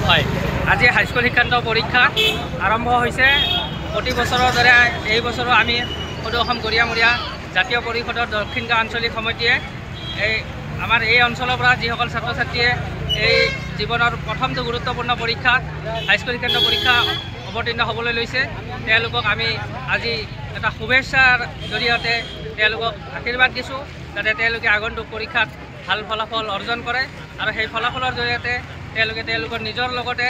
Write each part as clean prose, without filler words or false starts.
হয় আজি হাইস্কুল শিক্ষান্ত পৰীক্ষা আৰম্ভ হৈছে প্ৰতি বছৰৰ দৰে এই বছৰো আমি সদৌ অসম গৰিয়ামৰীয়া জাতীয় পৰিষদৰ দক্ষিণ গাঁও আঞ্চলিক সমিতিয়ে আমাৰ এই অঞ্চলৰ পৰা যিসকল ছাত্ৰ ছাত্ৰীয়ে এই জীৱনৰ প্ৰথমটো গুৰুত্বপূৰ্ণ পৰীক্ষা হাইস্কুল শিক্ষান্ত পৰীক্ষা অৱতীৰ্ণ হ'বলৈ লৈছে তেওঁলোকক আমি আজি এটা শুভেচ্ছাৰ জৰিয়তে তেওঁলোকক আশীৰ্বাদ দিছোঁ যাতে তেওঁলোকে আগন্তুক পৰীক্ষাত ভাল ফলাফল অৰ্জন কৰে আৰু সেই ফলাফলৰ জৰিয়তে তেওঁলোকৰ নিজৰ লগতে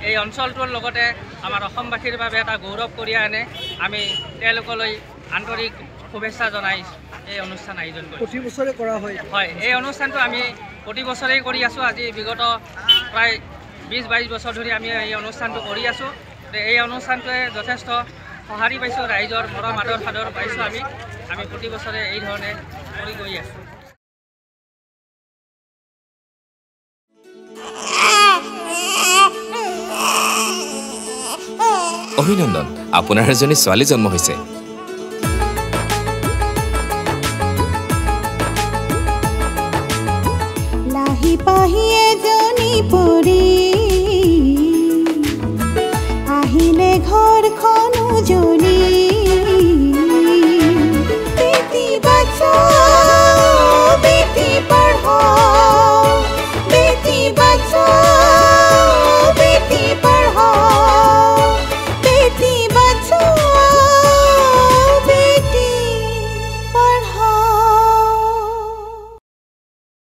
এই অঞ্চলটোৰ লগতে আমাৰ অসমবাসীৰ বাবে এটা গৌৰৱ কঢ়িয়াই আনে আমি তেওঁলোকলৈ আন্তৰিক শুভেচ্ছা জনাই এই অনুষ্ঠান আয়োজন কৰিছোঁ। প্ৰতি বছৰে কৰা হয় এই অনুষ্ঠানটো আমি প্ৰতি বছৰেই কৰি আছোঁ আজি বিগত প্ৰায় 20-22 বছৰ ধৰি আমি এই অনুষ্ঠানটো কৰি আছোঁ এই অনুষ্ঠানটোৱে যথেষ্ট সঁহাৰি পাইছোঁ ৰাইজৰ মৰম আদৰ সাদৰ পাইছোঁ আমি প্ৰতি বছৰে এই ধৰণে কৰি গৈ আছোঁ। অভিনন্দন আপোনাৰ এজনী ছোৱালী জন্ম হৈছে লাহি পাহি এজনী পৰী